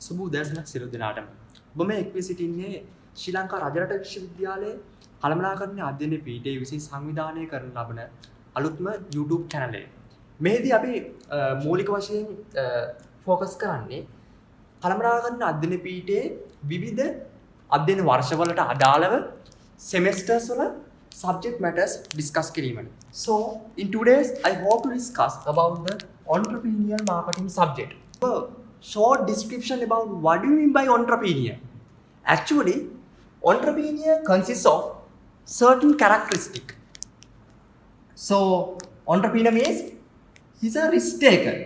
සුබ උදෑසනක් සියලු දෙනාටම. ඔබ මේ එක්වී සිටින්නේ ශ්‍රී ලංකා රජරට විශ්වවිද්‍යාලයේ කළමනාකරණ අධ්‍යයන පීඨයේ විසින් සංවිධානය කරන ලබන අලුත්ම YouTube channel එක. මේදී අපි මූලික වශයෙන් ફોකස් කරන්නේ කළමනාකරණ අධ්‍යයන පීඨයේ විවිධ අධ්‍යයන වර්ෂවලට අදාළව semesters වල subject matters discuss කිරීමයි. So in today's I hope to discuss about the entrepreneurial marketing subject. Short description about what do you mean by entrepreneur. Actually, entrepreneur consists of certain characteristic. So, entrepreneur means he's a risk taker.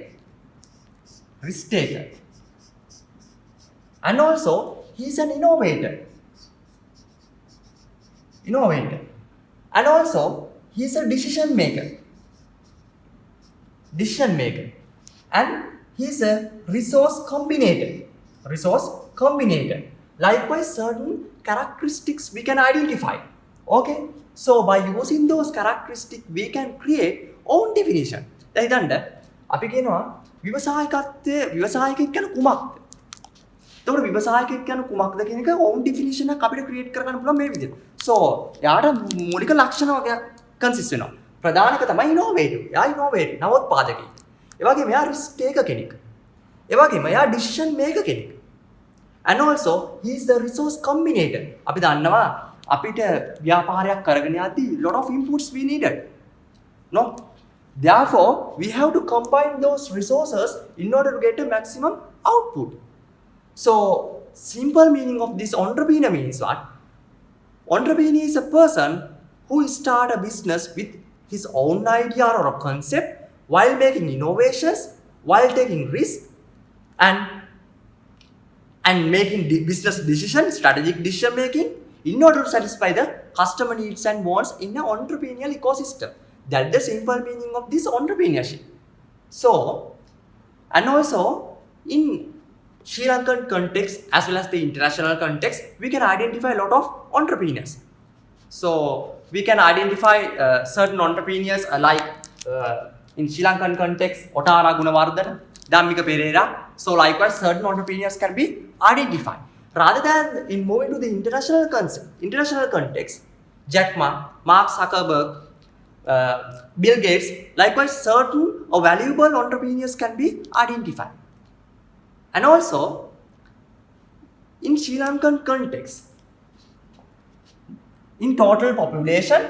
And also, he's an innovator. And also, he's a decision maker. And he's a resource combinator. Likewise, certain characteristics we can identify. Okay? So, by using those characteristics, we can create own definition. දැන් අපි කියනවා විවසායකයෙක් කියන කුමක්ද? එතකොට විවසායකයෙක් කියන කුමක්ද කියන එක own definition එකක් අපිට create කරගන්න පුළුවන් මේ විදිහට. So, යාට මූලික ලක්ෂණ වගේක් consist වෙනවා. ප්‍රධාන එක තමයි innovative. නවෝත්පාදකයෙක්. ඒ වගේම එයා risk taker කෙනෙක්. ඒ වගේම එයා decision maker කෙනෙක්. And also he is the resource combinator. අපි දන්නවා අපිට ව්‍යාපාරයක් කරගෙන යද්දී lot of inputs we needed. No? Therefore, we have to combine those resources in order to get a maximum output. So, simple meaning of this entrepreneur means what? Entrepreneur is a person who start a business with his own idea or a concept while making innovations, while taking risks, and making business decisions, strategic decision making in order to satisfy the customer needs and wants in an entrepreneurial ecosystem. That's the simple meaning of this entrepreneurship. So, and also in Sri Lankan context as well as the international context, we can identify a lot of entrepreneurs. So, we can identify certain entrepreneurs like in Sri Lankan context, Otara Gunawardana, Dhammika Pereira. So likewise, certain entrepreneurs can be identified. Rather than in moving to the international context, Jack Ma, Mark Zuckerberg, Bill Gates, likewise certain valuable entrepreneurs can be identified. And also, in Sri Lankan context, in total population,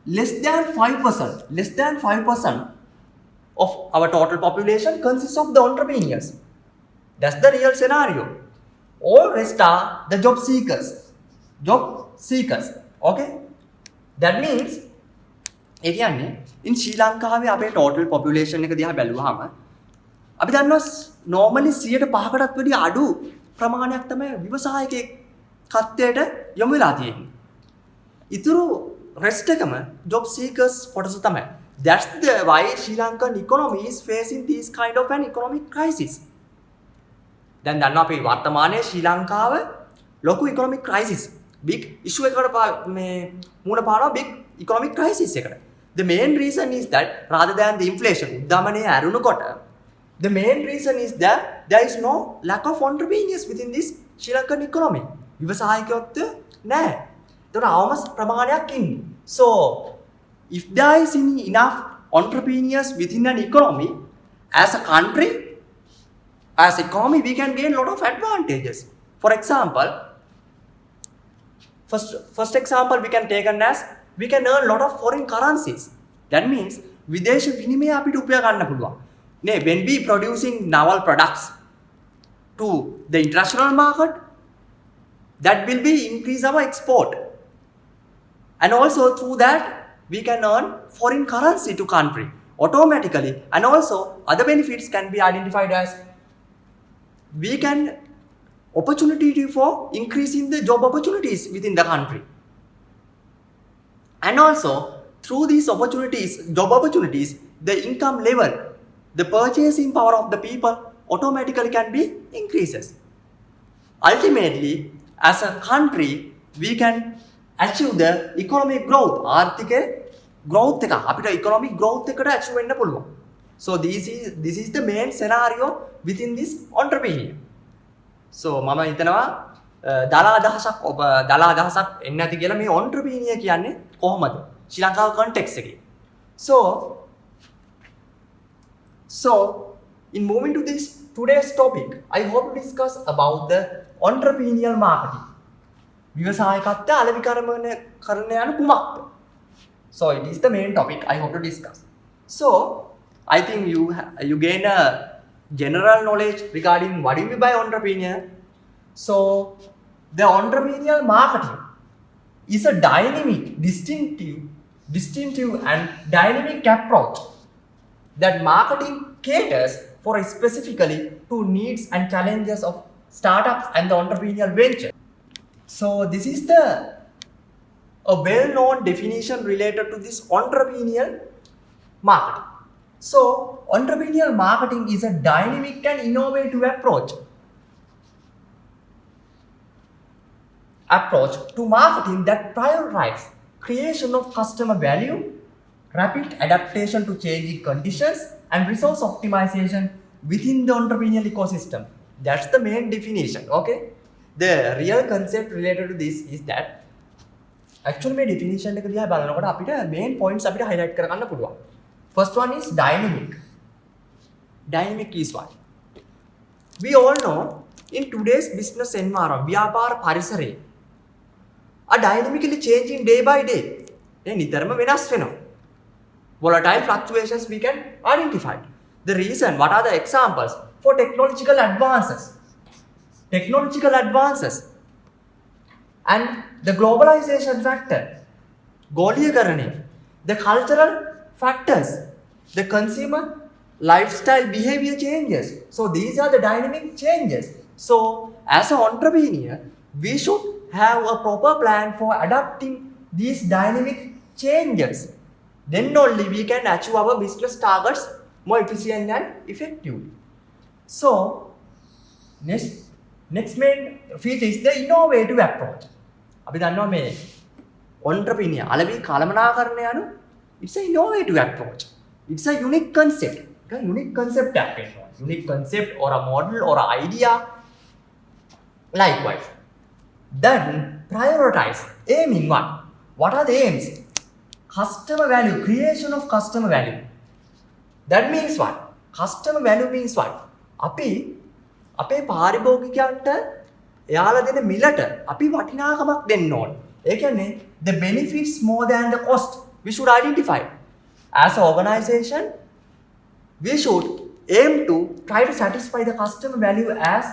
less than 5% of our total population consists of the entrepreneurs. That's the real scenario. All rest are the job seekers. Okay? That means, in Sri Lanka, we total population එක දිහා බැලුවාම අපි දන්නවා normally 100%කටත් වැඩි අඩු ප්‍රමාණයක් තමයි විවසායකයෙක් කත්වයට යොමු වෙලා තියෙන්නේ. ඊතුරු rest එකම job seekers කොටස තමයි. That's the why Sri Lankan economy is facing this kind of an economic crisis. දැන් දන්නවා අපි වර්තමානයේ ශ්‍රී ලංකාව ලොකු economic crisis big issue එකකට මුහුණ පානවා big economic crisis එකට. The main reason is that rather than the inflation උද්දමනය ඇරුණකොට the main reason is that there is no lack of entrepreneurs within this Sri Lankan economy. විවසායකයොත් නැහැ. ඒතර අවම ප්‍රමාණයක් ඉන්නේ. So if there is enough entrepreneurs within an economy, as a country, as economy, we can gain a lot of advantages. For example, first example we can take as we can earn a lot of foreign currencies. That means විදේශ විනිමය අපිට උපයා ගන්න පුළුවන්. නේ when we producing naval products to the international market, that will be increase our export. And also through that we can earn foreign currency to country automatically. And also other benefits can be identified as we can opportunity for increasing the job opportunities within the country. And also through these job opportunities, the income level, the purchasing power of the people automatically can be increases. Ultimately, as a country, we can achieve the economic growth. ආර්ථික growth එක අපිට economic growth එකට achieve වෙන්න පුළුවන්. So this is the main scenario within this entrepreneur. So මම හිතනවා දලා අදහසක් එන්න ඇති කියලා මේ entrepreneur කියන්නේ කොහොමද ශ්‍රී ලංකාව context එකේ. So in moving to this today's topic, I hope to discuss about the entrepreneurial marketing. ව්‍යවසායකත්වය අලෙවි කරන යන කුමක්ද? So it is the main topic I hope to discuss. So I think you gain a general knowledge regarding what do you mean by entrepreneur. So the entrepreneurial marketing is a dynamic, distinctive and dynamic approach that marketing caters for specifically to needs and challenges of startups and the entrepreneurial venture. So this is a well-known definition related to this entrepreneurial marketing. So entrepreneurial marketing is a dynamic and innovative approach to marketing that prioritizes creation of customer value, rapid adaptation to changing conditions, and resource optimization within the entrepreneurial ecosystem. That's the main definition. Okay, the real concept related to this is that actually මේ definition එක දිහා බලනකොට අපිට main points අපිට highlight කරගන්න පුළුවන්. First one is dynamic. Dynamic is what? We all know in today's business environment, ව්‍යාපාර පරිසරය are dynamically changing day by day. නිතරම වෙනස් වෙනවා. Volatile fluctuations we can identify. The reason, what are the examples for technological advances? And the globalization factor, ගෝලීකරණය, the cultural factors, the consumer lifestyle behavior changes. So these are the dynamic changes. So as an entrepreneur, we should have a proper plan for adapting these dynamic changes. Then only we can achieve our business targets more efficiently and effectively. So next main feature is the innovative approach. අපි දන්නවා මේ entrepreneur අලෙවි කළමනාකරණය යන it's an innovative approach. It's a unique concept. Unique concept or a model or an idea. Likewise, then prioritize aiming what? What are the aims? Customer value, creation of customer value. That means what? Customer value means what? අපි අපේ පාරිභෝගිකයන්ට එයාලා දෙන මිලට අපි වටිනාකමක් දෙන්න ඕන. ඒ කියන්නේ the benefits more than the cost we should identify. As an organization, we should aim to try to satisfy the customer value as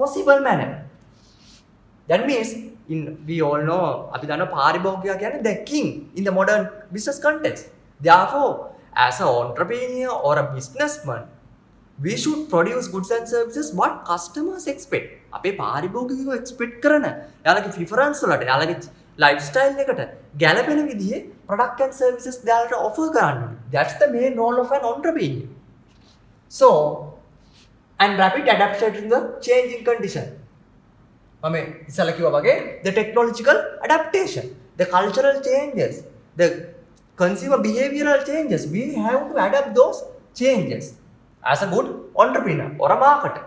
possible manner. That means we all know අපි දන්නවා පාරිභෝගිකයා කියන්නේ the king in the modern business context. Therefore, as an entrepreneur or a businessman, we should produce goods and services what customers expect. අපේ පාරිභෝගිකයෝ expect කරන යාළගේ preference වලට යාළගේ lifestyle එකට ගැළපෙන විදිහේ product and services යාළට offer කරන්න ඕනේ. That's the main role of an entrepreneur. So, and rapid adaptation to the changing condition. මම ඉස්සලා කිව්වා වගේ the technological adaptation, the cultural changes, the consumer behavioral changes, we have to adapt those changes as a good entrepreneur or a marketer.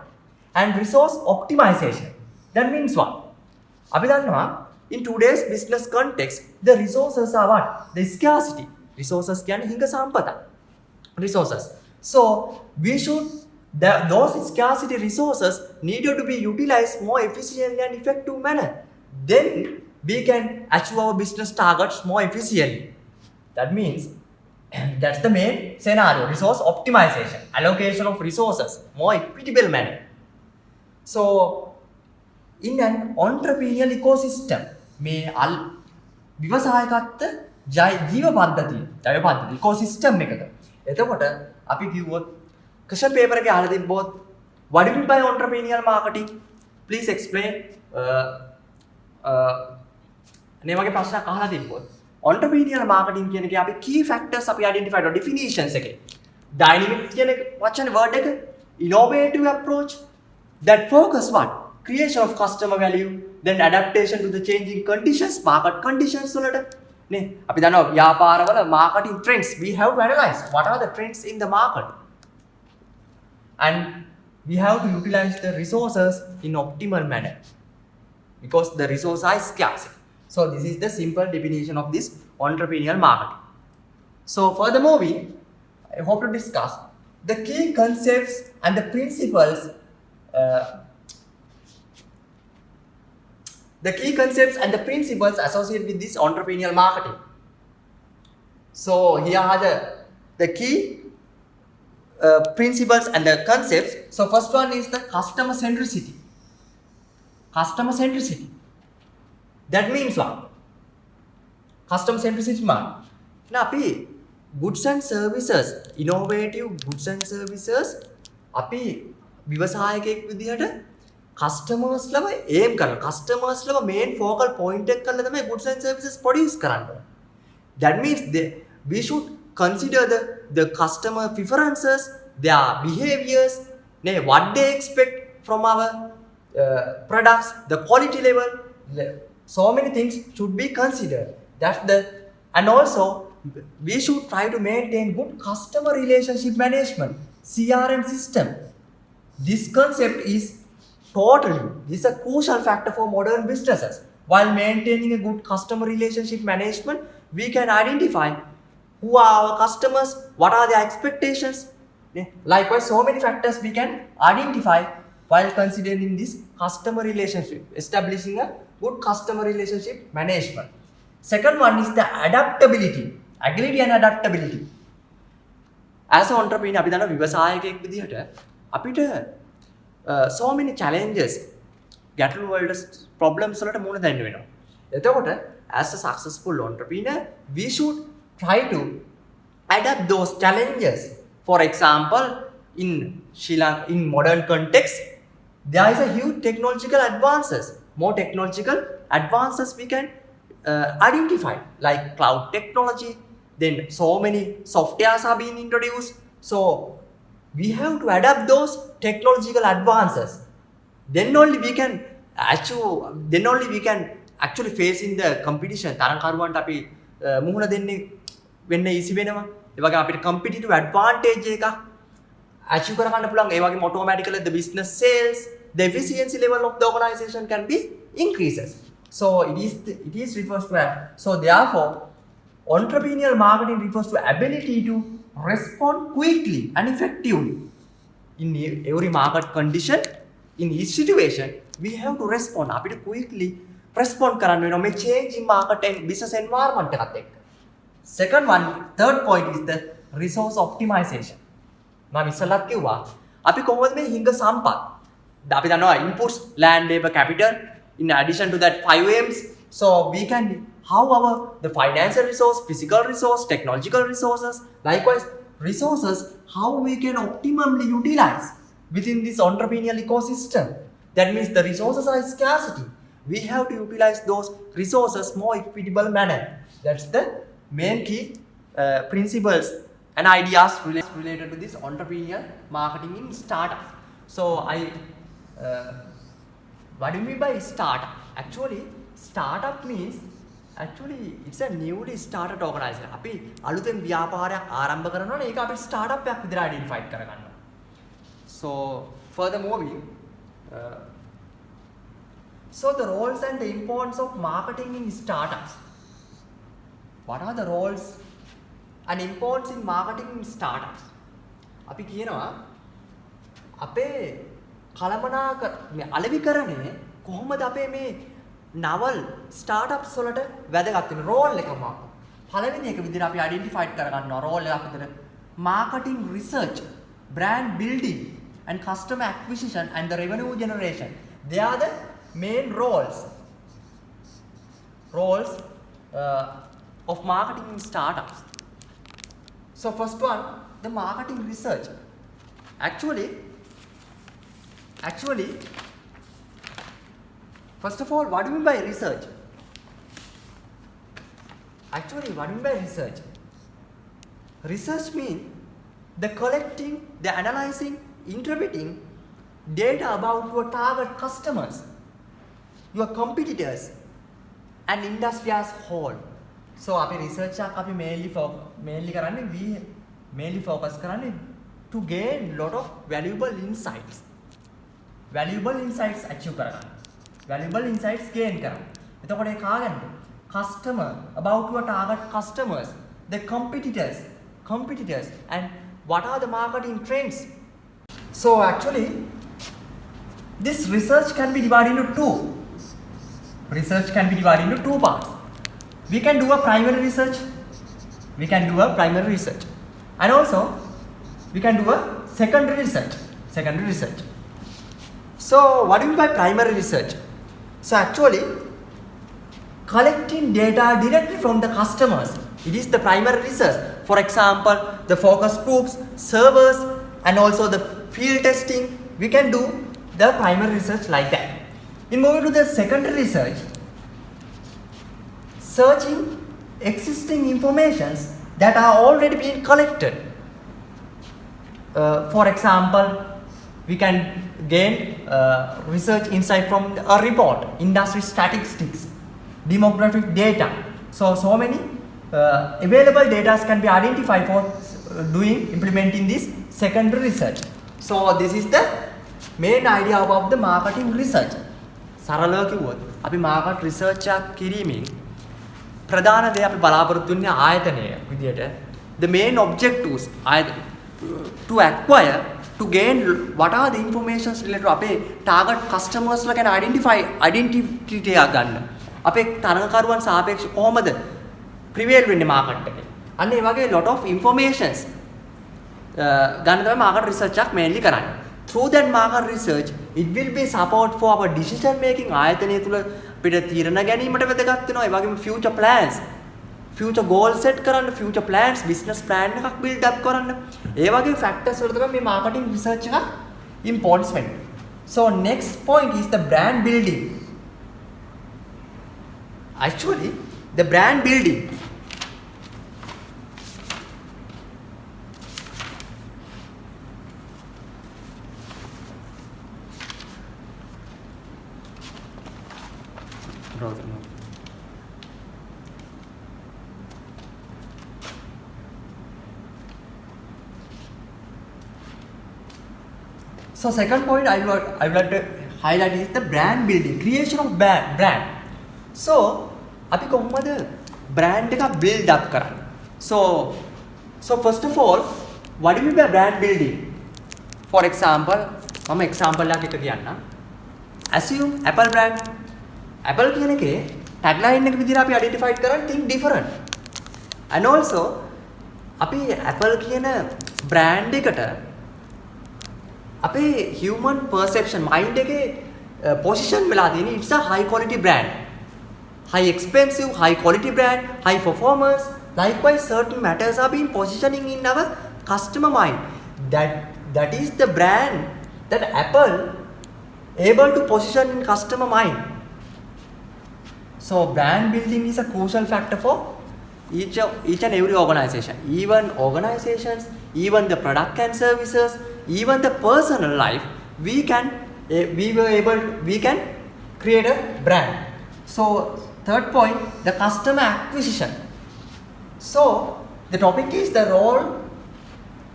And resource optimization, that means what? අපි දන්නවා in today's business context, the resources are what? The scarcity. Resources කියන්නේ හිඟ සම්පත. Resources. So we should those scarcity resources needed to be utilized more efficiently and effective manner. Then we can achieve our business targets more efficiently. That means that's the main scenario. Resource optimization, allocation of resources more equitable manner. So in an entrepreneurial ecosystem, මේ විවසායකත්ව ජීව පද්ධතිය ecosystem එකක. එතකොට අපි කිව්වොත් question paper එකේ අහලා තිබ්බොත් what do you mean by entrepreneurial marketing? Please explain. මේ වගේ ප්‍රශ්නයක් අහලා තිබ්බොත් entrepreneurial marketing කියන එකේ අපි key factors අපි identify කරලා definitions එකේ dynamic කියන වචන word එක innovative approach that focus what? Creation of customer value, then adaptation to the changing conditions, market conditions වලට නේ අපි දන්නවා ව්‍යාපාරවල marketing trends we have to analyze what are the trends in the market. and we have to utilize the resources in optimal manner because the resources are scarce. So this is the simple definition of this entrepreneurial marketing. So furthermore, I hope to discuss the key concepts and the principles. The key concepts and the principles associated with this entrepreneurial marketing. So here are the key principles and the concepts. So first one is the customer centricity. Customer centricity. That means what? Customer centricity means now අපි goods and services, innovative goods and services අපි ව්‍යවසායකයෙක් විදිහට customers ලව aim කරලා customers ලව main focal point එක කරලා තමයි goods and services produce කරන්න ඕනේ. That means we should consider the customer preferences, their behaviors, what they expect from our products, the quality level. So many things should be considered. And also we should try to maintain good customer relationship management, CRM system. This concept is a crucial factor for modern businesses. While maintaining a good customer relationship management, we can identify who are our customers, what are their expectations. Likewise, so many factors we can identify while considering this customer relationship, establishing a good customer relationship management. Second one is the adaptability, agility and adaptability. As an entrepreneur, අපි දන්නවා ව්‍යවසායකයෙක් විදිහට අපිට so many challenges, ගැටලු වලට problems වලට මුහුණ දෙන්න වෙනවා. එතකොට as a successful entrepreneur, we should try to adapt those challenges. For example, in Sri Lanka, in modern context, there is a huge technological advances. More technological advances we can identify, like cloud technology. Then so many softwares are being introduced. So we have to adapt those technological advances. Then only we can actually face in the competition. තරංකරුවන්ට අපි මුහුණ දෙන්නේ වෙන්න easy වෙනවා. ඒ වගේම අපිට competitive advantage එකක් achieve කරගන්න පුළුවන්. ඒ වගේම automatically the business sales, the efficiency level of the organization can be increases. So it is refers to so therefore entrepreneurial marketing refers to ability to respond quickly and effectively in every market condition, in each situation. We have to respond. අපිට quickly respond කරන්න වෙනවා මේ changing market and business environment එකත් එක්ක. Third point is the resource optimization. මම ඉස්සෙල්ලත් කිව්වා අපි කොහොමද මේ හිඟ සම්පත් අපි දන්නවා inputs, land, labor, capital, in addition to that 5 M's. So we can the financial resource, physical resource, technological resources, likewise resources, how we can optimally utilize within this entrepreneurial ecosystem. That means the resources are scarcity. We have to utilize those resources more equitable manner. That's the main key principles and ideas related to this entrepreneurial marketing in startup. So what do you mean by startup? Actually, startup means it's a newly started organization. අපි අලුතෙන් ව්‍යාපාරයක් ආරම්භ කරනවනේ ඒක අපි startup එකක් විදිහට identify කරගන්නවා. So furthermore, so the roles and the importance of marketing in startups. What are the roles and importance in marketing in startups? අපි කියනවා අපේ අලෙවිකරණය කොහොමද අපේ මේ නවල් ස්ටාර්ට්අප්ස් වලට වැදගත් වෙන රෝල් එක මොකක්ද? පළවෙනි එක විදිහට අපි අයිඩෙන්ටිෆයි කරගන්නවා රෝල් එකක් විදිහට marketing research, brand building and customer acquisition and the revenue generation. They are the main roles of marketing in startups. So first one, the marketing research. Actually, first of all, what do you mean by research? Actually, what do you mean by research? Research means the collecting, the analyzing, interpreting data about your target customers, your competitors, and industry as whole. So, අපි research එකක් අපි mainly කරන්නේ we mainly focus කරන්නේ to gain lot of valuable insights. Valuable insights achieve කරගන්න. Valuable insights gain කරන්න. එතකොට ඒ කාගෙන්ද? Customer, about your target customers, the competitors, and what are the marketing trends. So actually, this research can be divided into two. Research can be divided into two parts. We can do a primary research. And also, we can do a secondary research. So what do you mean by primary research? So actually, collecting data directly from the customers, it is the primary research. For example, the focus groups, servers, and also the field testing, we can do the primary research like that. In moving to the secondary research, searching existing informations that are already being collected. For example, we can gain research insight from a report, industry statistics, demographic data. So many available data can be identified for implementing this secondary research. So this is the main idea about the marketing research. සරලව කිව්වොත් අපි market research එකක් කිරීමෙන් ප්‍රධාන දේ අපි බලාපොරොත්තු වෙන්නේ ආයතනය විදියට the main objectives to acquire, to gain what are the information related to අපේ target customers ලා ගැන identity එකක් ගන්න. අපේ තරඟකරුවන් සාපේක්ෂ කොහොමද prevail වෙන්නේ market එකේ. අන්න ඒ වගේ lot of informations ගන්න තමයි market research එකක් mainly කරන්නේ. Through that market research, it will be support for our decision making. ආයතනය තුල අපිට තීරණ ගැනීමට වැදගත් වෙනවා. ඒ වගේම future plans, future goals set කරන්න, future plans, business plan එකක් build up කරන්න. ඒ වගේ factors වල තමයි මේ marketing research එකක් importance වෙන්නේ. So next point is the brand building. Actually, the brand building. So second point I would like to highlight is the brand building, creation of brand. So අපි කොහොමද brand එක build up කරන්නේ? So first of all, what do you mean by brand building? For example, මම example එකක් කියන්නම්. Assume Apple brand. Apple කියන එකේ tagline එක විදිහට අපි identify කරන් think different. And also අපි Apple කියන brand එකට අපේ human perception mind එකේ position වෙලා තියෙන්නේ it's a high quality brand. High expensive, high quality brand, high performance. Likewise, certain matters are being positioning in our customer mind. That is the brand that Apple able to position in customer mind. So brand building is a crucial factor for each and every organization. Even organizations, even the product and services, even the personal life, we can create a brand. So third point, the customer acquisition. So the topic is the role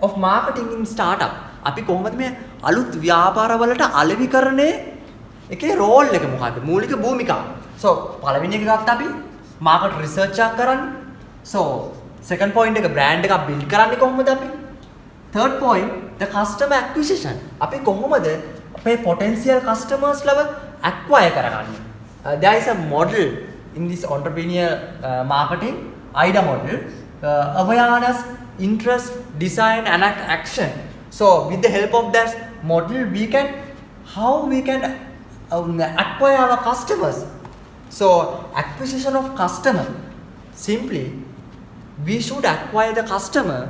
of marketing in startup. අපි කොහොමද මේ අලුත් ව්‍යාපාරවලට අලෙවිකරණේ එකේ roll එක මොකක්ද? මූලික භූමිකාව. So පළවෙනි එක ගත්ත අපි market research එකක් කරන්න. So second point එක brand එකක් build කරන්නේ කොහොමද අපි? Third point, the customer acquisition. අපි කොහොමද අපේ potential customers ලව acquire කරගන්නේ? There is a model in this entrepreneurial marketing, IDA model, awareness, interest, design, and action. So with the help of that model, how we can acquire our customers. So acquisition of customer, simply we should acquire the customer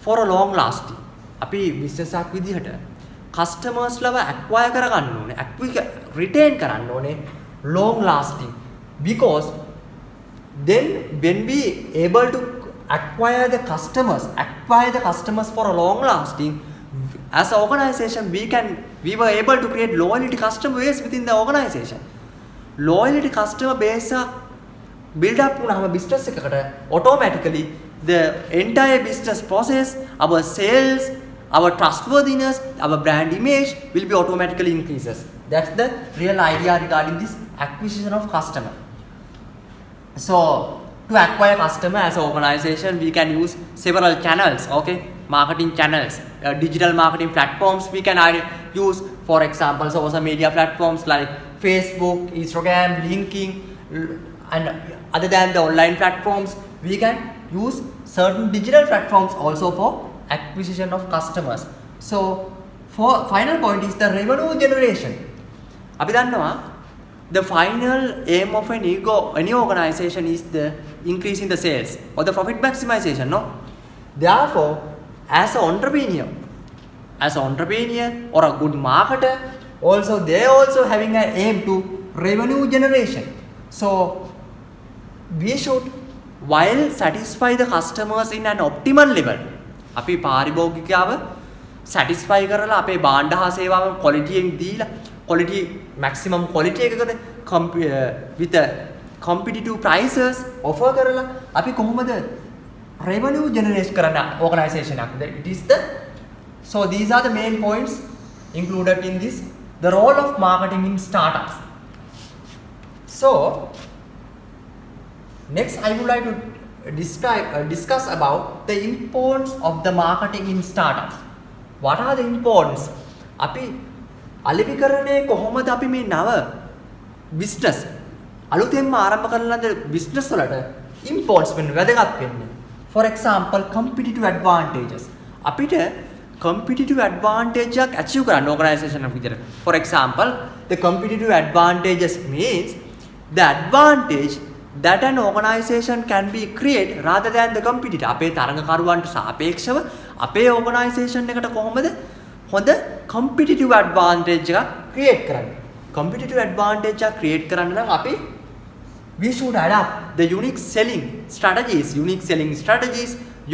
for a long lasting. අපි business එකක් විදිහට customers ලව acquire කරගන්න ඕනේ, retain කරන්න ඕනේ long lasting, because then when we able to acquire the customers for a long lasting, as an organization we were able to create loyalty customer base within the organization. Loyalty customer base build up වුණාම business එකකට automatically the entire business process, our sales, our trustworthiness, our brand image will be automatically increases. That's the real idea regarding this acquisition of customer. So to acquire customer as an organization, we can use several channels, okay, marketing channels, digital marketing platforms. We can use, for example, social media platforms like Facebook, Instagram, LinkedIn, and other than the online platforms, we can use certain digital platforms also for acquisition of customers. So for final point is the revenue generation. අපි දන්නවා the final aim of any organization is the increasing the sales or the profit maximization, no? Therefore, as an entrepreneur or a good marketer, also they also having an aim to revenue generation. So we should, while satisfy the customers in an optimal level, අපි පාරිභෝගිකයව satisfy කරලා අපේ භාණ්ඩ හා සේවාවන් quality එකෙන් දීලා quality maximum quality එකකට with a competitive prices offer කරලා අපි කොහොමද revenue generate කරන organization එකක්ද? It is the, so these are the main points included in this, the role of marketing in startups. So next I would like to discuss about the importance of the marketing in startups. What are the importance? අපි අලෙවි කරන්නේ කොහොමද අපි මේ නව business අලුතෙන්ම ආරම්භ කරන ලද business වලට importance වෙන වැදගත් වෙන්නේ. For example, competitive advantages. අපිට competitive advantage එකක් achieve කරන්න organization එකක් විදිහට. For example, the competitive advantages means the advantage that an organization can be create rather than the competitor. අපේ තරඟකරුවන්ට සාපේක්ෂව අපේ organization එකට කොහොමද හොඳ competitive advantage එකක් create කරන්නේ. Competitive advantage එකක් create කරන්න නම් අපි we should adapt the unique selling strategies,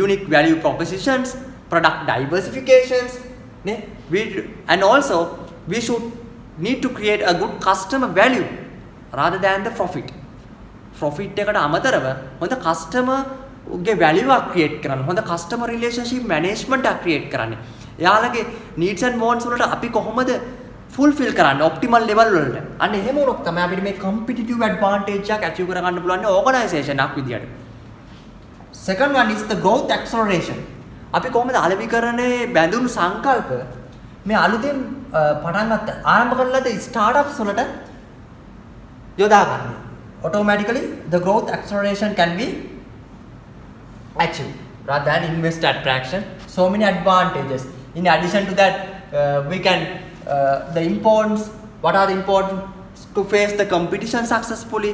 unique value propositions, product diversifications, and also we should need to create a good customer value rather than the profit. Profit එකට අමතරව හොඳ customer ගේ value එකක් create කරන්න, හොඳ customer relationship management එකක් create කරන්න. එයාලගේ needs and wants වලට අපි කොහොමද fulfill කරන්න optimal level වලට. අන්න එහෙම වුණොත් තමයි අපිට මේ competitive advantage එකක් achieve කරගන්න පුළුවන් organization එකක් විදියට. Second one is the growth acceleration. අපි කොහොමද අලෙවි කරන්නේ බැඳුණු සංකල්ප මේ අලුතෙන් පටන් ගත්ත ආරම්භ කරන ලද startups වලට යොදා ගන්න. Automatically the growth acceleration can be achieved rather than invest attraction. So many advantages. In addition to that, we can the importance, what are the importance to face the competition successfully,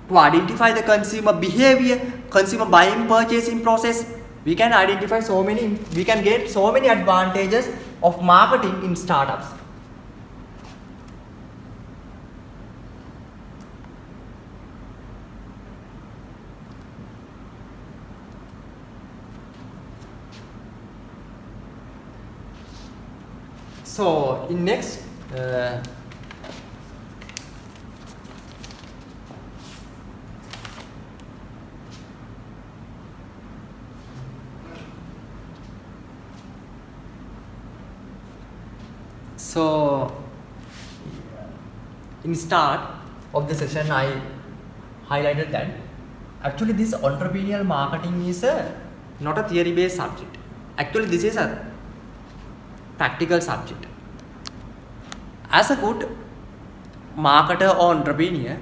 to identify the consumer behavior, consumer buying purchasing process. We can identify so many, we can get so many advantages of marketing in startups. So in next so in start of the session I highlighted that actually this entrepreneurial marketing is not a theory based subject. Actually this is a practical subject. As a good marketer or entrepreneur,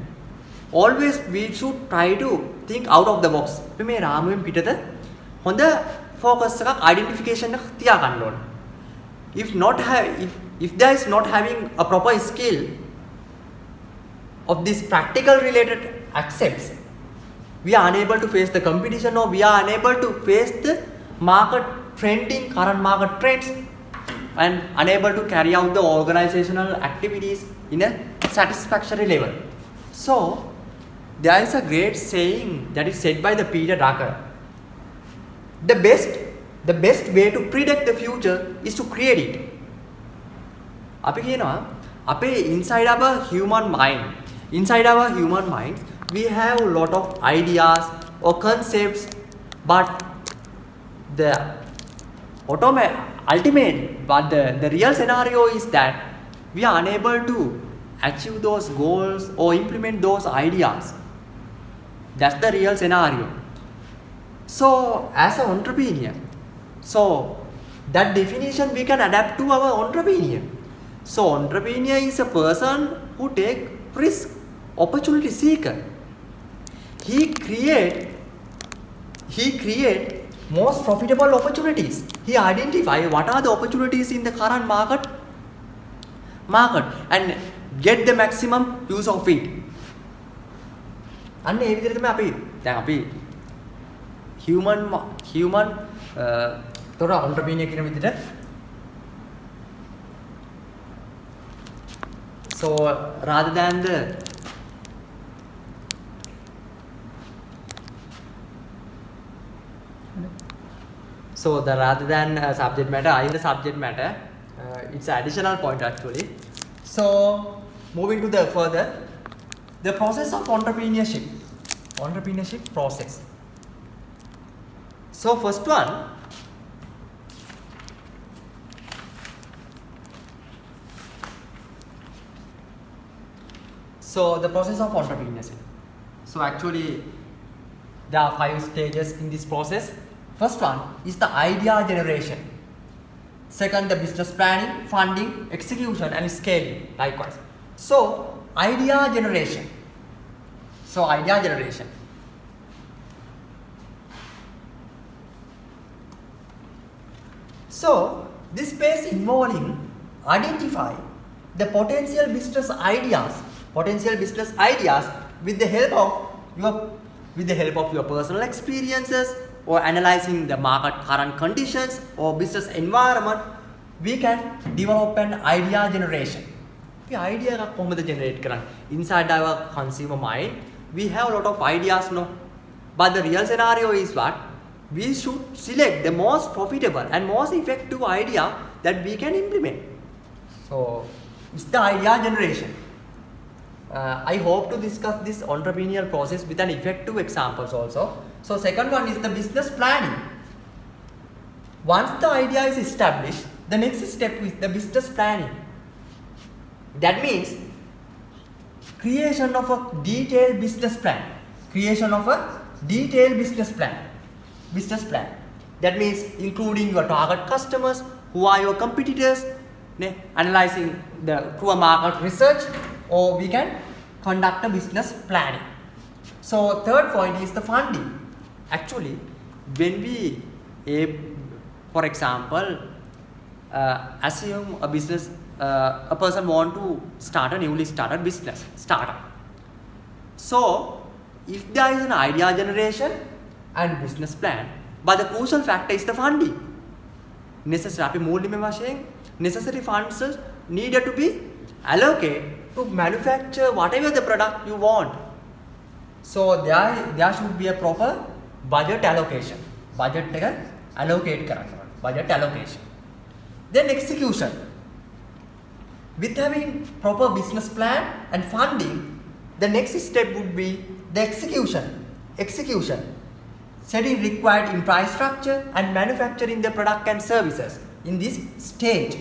always we should try to think out of the box. අපි මේ රාමුවෙන් පිටත හොඳ focus එකක් identification එකක් තියා ගන්න ඕන. If there is not having a proper skill of this practical related aspects, we are unable to face the competition or we are unable to face the market trending, current market trends, and unable to carry out the organizational activities in a satisfactory level. So there is a great saying that is said by the Peter Drucker. The best way to predict the future is to create it. අපි කියනවා අපේ inside our human mind we have a lot of ideas or concepts, but the ultimate, but the real scenario is that we are unable to achieve those goals or implement those ideas. That's the real scenario. So as an entrepreneur, so that definition we can adapt to our entrepreneur. So entrepreneur is a person who take risk, opportunity seeker. He create most profitable opportunities. He identify what are the opportunities in the current market and get the maximum use of it. අන්න ඒ විදිහට තමයි අපි දැන් අපි human තොර entrepreneur කියන විදිහට so rather than the subject matter, in the subject matter, it's an additional point actually. So moving to the further, the process of entrepreneurship process. So first one, so the process of entrepreneurship. So actually there are 5 stages in this process. First one is the idea generation. Second, the business planning, funding, execution and scaling likewise. So idea generation. So this phase involving identify the potential business ideas with the help of your personal experiences or analyzing the market current conditions or business environment. We can develop an idea generation. The idea එකක් කොහොමද generate කරන්නේ? Inside our consumer mind, we have a lot of ideas, no? But the real scenario is what? We should select the most profitable and most effective idea that we can implement. So it's the idea generation. I hope to discuss this entrepreneurial process with an effective examples also. So second one is the business planning. Once the idea is established, the next step is the business planning. That means creation of a detailed business plan. Business plan. That means including your target customers, who are your competitors, analyzing through a market research, or we can conduct a business planning. So third point is the funding. Actually, when we, for example, assume a business, a person want to start a newly started business, startup. So if there is an idea generation and business plan, but the crucial factor is the funding. Necessary funds needed to be allocated to manufacture whatever the product you want. So there should be a proper budget allocation. Budget allocation. Then execution. With having proper business plan and funding, the next step would be the execution. Setting required infrastructure and manufacturing the product and services in this stage.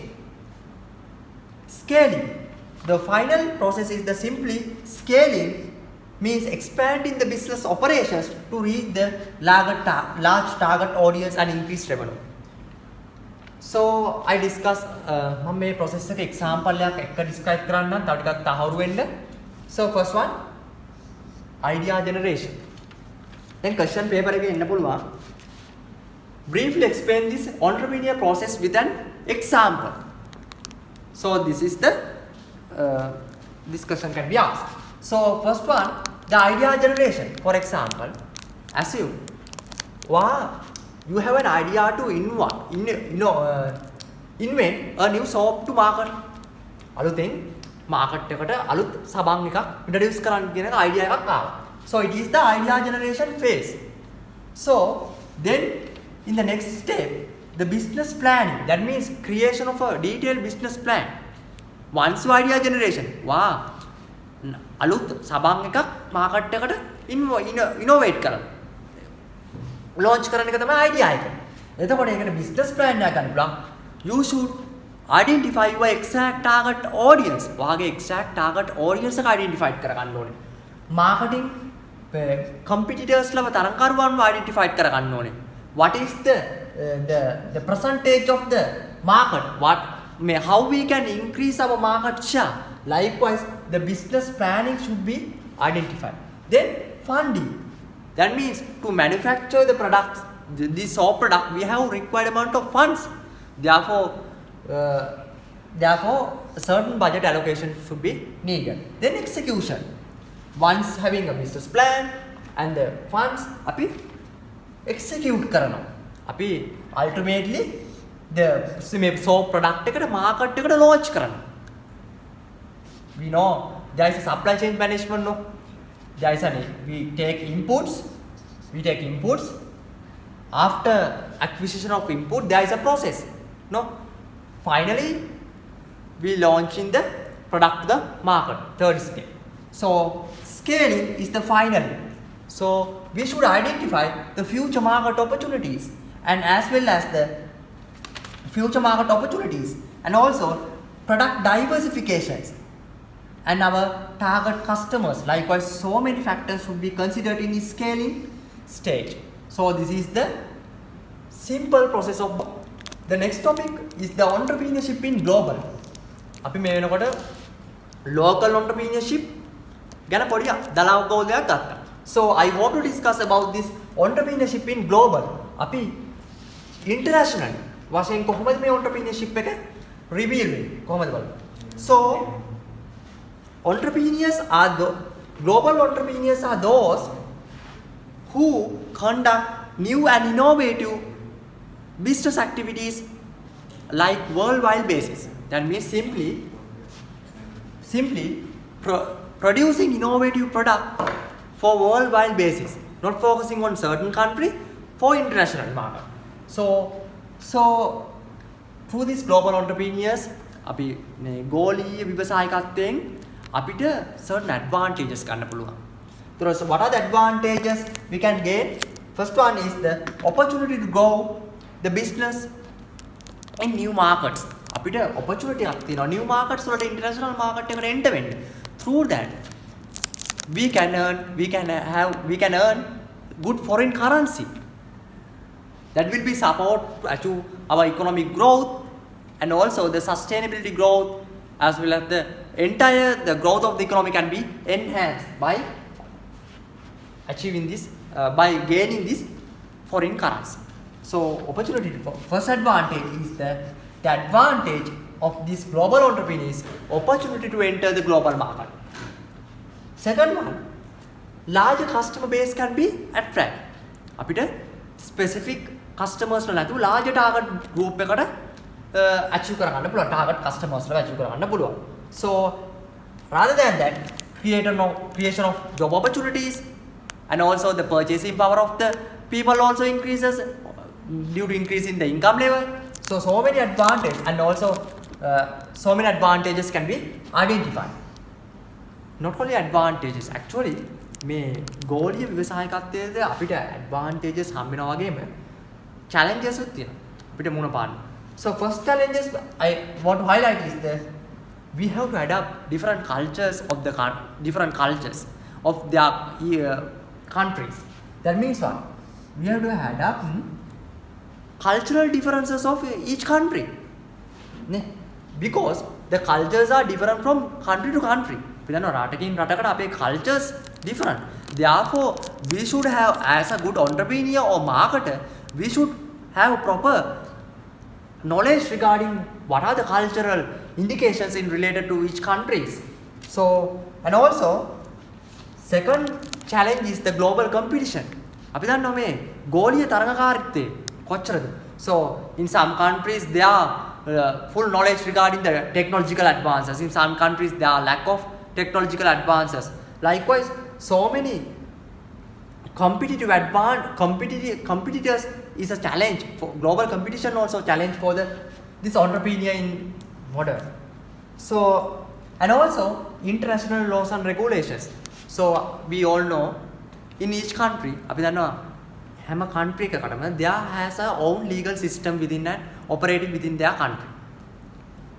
Scaling. The final process is the simply scaling, means expanding the business operations to reach the large target audience and increase revenue. So I discuss මම මේ process එක example එකක් එක්ක describe කරන්නම් තව ටිකක් තහවුරු වෙන්න. So first one, idea generation. Then question paper එකේ එන්න පුළුවන්. Briefly explain this entrepreneurial process with an example. So this is the this question can be asked. So first one, the idea generation. For example, assume you have an idea to invent a new soap to market. අලුතෙන් market එකට අලුත් සබන් එකක් introduce කරන්න කියන idea එකක් ආවා. So it is the idea generation phase. So then in the next step, the business planning. That means creation of a detailed business plan. Once idea generation, අලුත් සබන් එකක් market එකට innovate කරන්න. Launch කරන එක තමයි idea එක. එතකොට ඒකට business plan එකක් ගන්න පුළුවන්. You should identify your exact target audience. ඔයාගේ exact target audience එක identify කරගන්න ඕනේ. Marketing competitors ලව තරංකරුවන්ව identify කරගන්න ඕනේ. What is the percentage of the market? How we can increase our market share? Likewise, the business planning should be identified. Then funding. That means to manufacture the products, this all product, we have required amount of funds. Therefore, a certain budget allocation should be needed. Then execution. Once having a business plan and the funds, api execute karana. Api ultimately the soap product ekata market ekata launch karana. We know there is a supply chain management, no? There is we take inputs. After acquisition of input, there is a process. No? Finally, we launch in the product to the market. Third step. So scaling is the final. So we should identify the future market opportunities and as well as the future market opportunities and also product diversifications and our target customers. Likewise, so many factors should be considered in the scaling stage. So this is the simple process of the next topic is the entrepreneurship in global. අපි මේ වෙනකොට local entrepreneurship ගැන පොඩි දල අවබෝධයක් ගත්තා. So I hope to discuss about this entrepreneurship in global. අපි international වශයෙන් කොහොමද මේ entrepreneurship එක reveal වෙන්නේ? කොහොමද බලන්න. So global entrepreneurs are those who conduct new and innovative business activities like worldwide basis. That means simply producing innovative product for worldwide basis, not focusing on certain country for international market. So through these global entrepreneurs, අපි මේ ගෝලීය ව්‍යවසායකත්වයෙන් අපිට certain advantages ගන්න පුළුවන්. So what are the advantages we can gain? First one is the opportunity to grow the business in new markets. අපිට opportunity එකක් තියෙනවා new markets වලට international market එකට enter වෙන්න. Through that we can earn good foreign currency. That will be support to our economic growth and also the sustainability growth as well as the growth of the economy can be enhanced by achieving this by gaining this foreign currency. So opportunity first advantage is the advantage of this global entrepreneurs opportunity to enter the global market. Second one, larger customer base can be attract. අපිට specific customers නැතුව larger target group එකට achieve කරගන්න පුළුවන්. target customers ලා achieve කරගන්න පුළුවන්. So rather than that, creation of job opportunities and also the purchasing power of the people also increases due to increase in the income level. So many advantages and also so many advantages can be identified. Not only advantages, actually මේ ගෝලීය ව්‍යවසායකත්වයේද අපිට advantages හම්බ වෙනවා වගේම challenges උත් තියෙනවා අපිට මුණ පාන්න. So first challenges I want to highlight is that we have to adapt different cultures of their countries. That means what? We have to adapt cultural differences of each country. Because the cultures are different from country to country. රටකින් රටකට අපේ cultures different. Therefore, we should have, as a good entrepreneur or marketer, we should have proper knowledge regarding what are the cultural indications in related to each countries. So, and also, second challenge is the global competition. අපි දන්නවා මේ ගෝලීය තරඟකාරීත්වය කොච්චරද? So, in some countries there are full knowledge regarding the technological advances. In some countries there are lack of technological advances. Likewise, so many competitors is a challenge for global competition, also challenge for this entrepreneur in modern. So, and also international laws and regulations. So we all know in each country අපි දන්නවා හැම country එකකටම there has a own legal system within and operating within their country.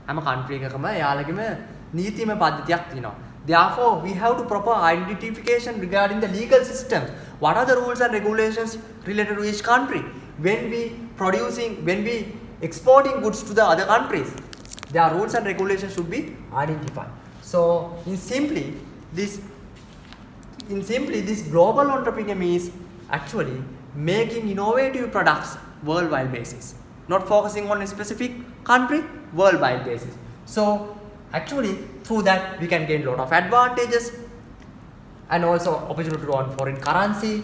හැම country එකකම එයාලගේම නීතිමය පද්ධතියක් තියෙනවා. Therefore, we have to proper identification regarding the legal system. What are the rules and regulations related to each country? When we exporting goods to the other countries, their rules and regulations should be identified. So, in simply, this global entrepreneur means actually making innovative products worldwide basis, not focusing on a specific country, worldwide basis. So, actually, through that we can gain a lot of advantages and also opportunity on foreign currency,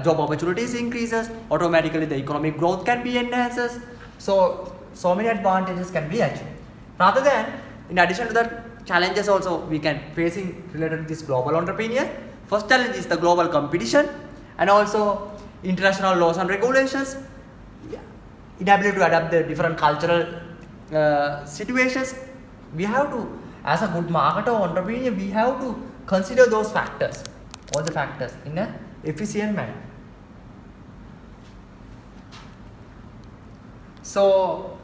job opportunities increases, automatically the economic growth can be enhances. So many advantages can be achieved. Rather than, in addition to that, challenges also we can facing related to this global entrepreneur. First challenge is the global competition and also international laws and regulations, inability to adapt the different cultural situations. We have to, as a good marketer or entrepreneur, we have to consider those factors, all the factors in an efficient manner. So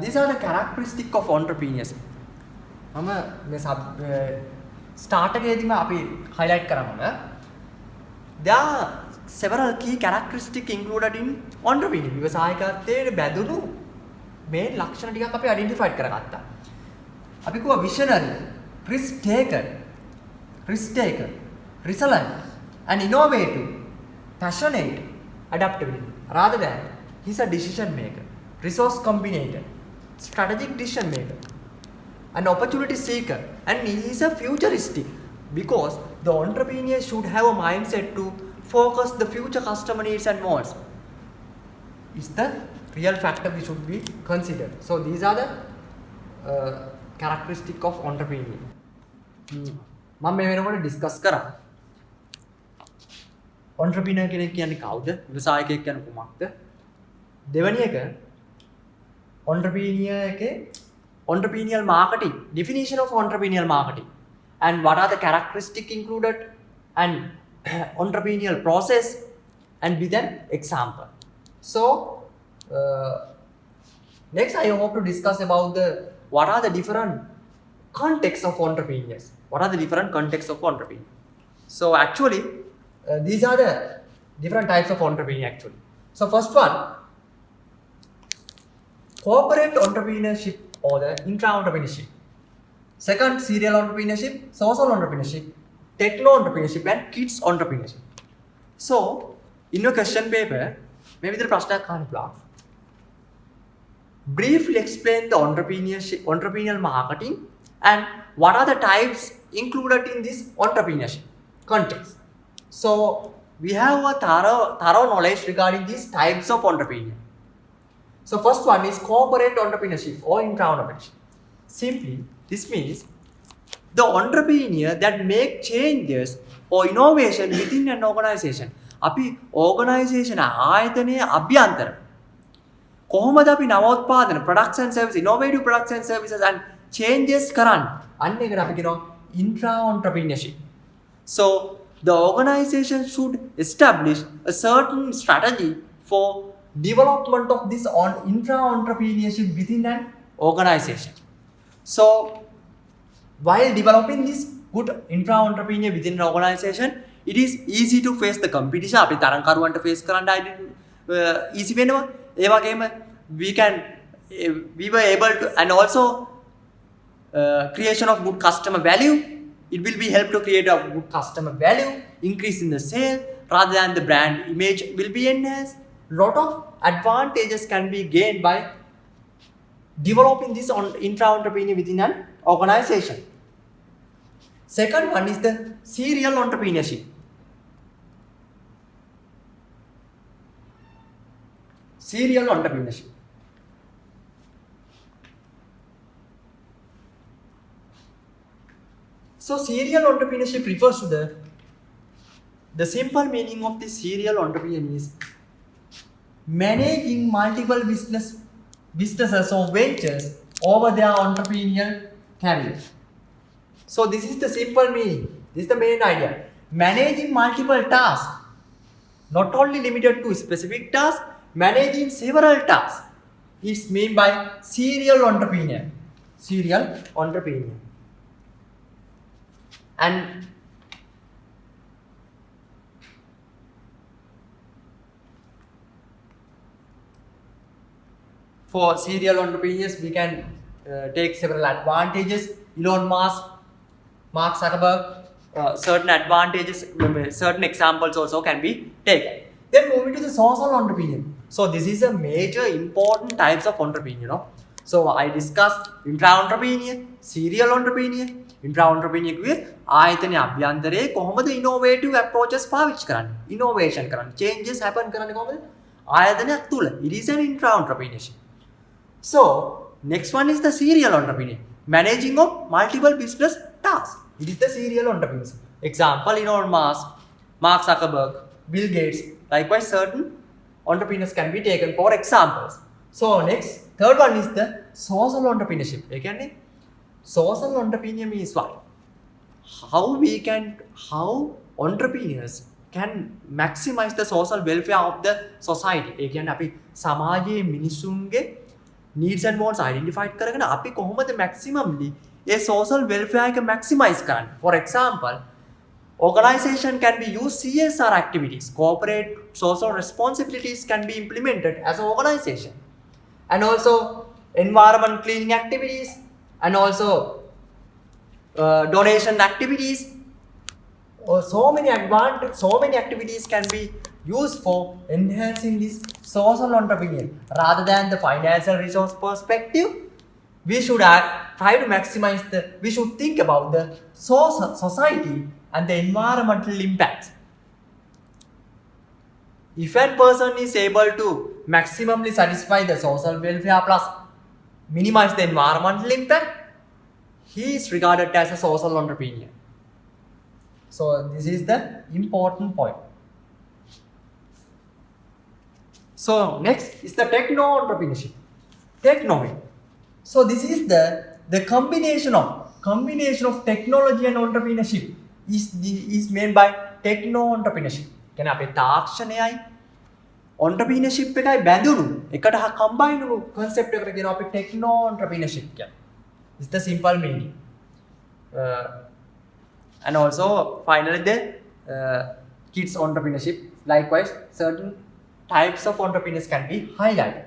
these are the characteristics of entrepreneurs. මම මේ start එකේදීම අපි highlight කරාම there are several key characteristics included in entrepreneur. විවසායකත්වයේ බැඳුණු මේ ලක්ෂණ ටිකක් අපි identify කරගත්තා. අපි කිව්වා visionary, risk taker, resilient and innovative, passionate, adaptability. Rather than he's a decision maker, resource combinator, strategic decision maker, an opportunity seeker, and he is a futuristic because the entrepreneur should have a mindset to focus the future customer needs and wants. Is the real factor we should be considered. So these are the characteristics of entrepreneur. මම මේ වෙනකොට discuss කරා entrepreneur කෙනෙක් කියන්නේ කවුද? ව්‍යවසායකයෙක් කියන්නේ කුමක්ද? දෙවෙනි එක entrepreneurial marketing, definition of entrepreneurial marketing, and what are the characteristics included, and entrepreneurial process, and with an example. So next I hope to discuss about what are the different contexts of entrepreneurs. What are the different contexts of entrepreneurs? So actually these are the different types of entrepreneur actually. So first one, corporate entrepreneurship or the intra-entrepreneurship. Second, serial entrepreneurship, social entrepreneurship, techno entrepreneurship, and kids entrepreneurship. So in your question paper, maybe the ප්‍රශ්නයක් අහන්න පුළුවන්. Briefly explain the entrepreneurial marketing and what are the types included in this entrepreneurship context. So we have a thorough knowledge regarding these types of entrepreneur. So first one is corporate entrepreneurship or intra-entrepreneurship. Simply, this means the entrepreneur that make changes or innovation within an organization. අපි organization ආයතනයේ අභ්‍යන්තර කොහොමද අපි නවෝත්පාදන products and services, innovative products and services and changes කරන්නේ? අන්න ඒකට අපි කියනවා intra-entrepreneurship. So the organization should establish a certain strategy for development of this intra-entrepreneurship within an organization. So while developing this good intra-entrepreneur within an organization, it is easy to face the competition. අපි තරංකරුවන්ට face කරන්න easy වෙනවා. ඒ වගේම we were able to, and also creation of good customer value. It will be help to create a good customer value, increase in the sale, rather than the brand image will be enhanced. Lot of advantages can be gained by developing this intra-entrepreneur within an organization. Second one is the serial entrepreneurship. Serial entrepreneurship. So serial entrepreneurship refers to the simple meaning of the serial entrepreneur is managing multiple businesses or ventures over their entrepreneurial career. So this is the simple meaning. This is the main idea. Managing multiple tasks not only limited to specific tasks, managing several tasks is meant by serial entrepreneur. Serial entrepreneur. And for serial entrepreneurs, we can take several advantages. Elon Musk, Mark Zuckerberg, certain advantages, certain examples also can be taken. Then moving to the social entrepreneur. So this is a major important types of entrepreneur. So I discussed intra-entrepreneur, serial entrepreneur. Intra-entrepreneur කිව්වේ ආයතන අභ්‍යන්තරයේ කොහොමද innovative approaches පාවිච්චි කරන්නේ? Innovation කරන්නේ, changes happen කරන්නේ කොහොමද? ආයතනයක් තුල. It is an intra-entrepreneurship. So next one is the serial entrepreneur, managing of multiple business tasks. It is the serial entrepreneurs. Example, Elon Musk, Mark Zuckerberg, Bill Gates. Likewise, certain entrepreneurs can be taken for examples. So next, third one is the social entrepreneurship. Again, social entrepreneur means what? How entrepreneurs can maximize the social welfare of the society. Again, අපි සමාජයේ මිනිසුන්ගේ needs and wants identified කරගෙන අපි කොහොමද maximally a social welfare එක maximize කරන්නේ? For example, organization can be used CSR activities, corporate social responsibilities can be implemented as an organization, and also environment cleaning activities, and also donation activities. So many activities can be used for enhancing this social entrepreneur. Rather than the financial resource perspective, we should try to maximize we should think about the society and the environmental impacts. If a person is able to maximally satisfy the social welfare plus minimize the environmental impact, he is regarded as a social entrepreneur. So this is the important point. So next is the techno entrepreneurship. Techno. So this is the combination of technology and entrepreneurship is made by techno entrepreneurship. කියන්නේ අපේ තාක්ෂණයයි entrepreneurship එකයි බැඳුණු එකට combine වූ concept එකකට කියනවා අපි techno entrepreneurship කියන්නේ. It's the simple meaning. And also finally the kids entrepreneurship. Likewise, certain types of entrepreneurs can be highlighted.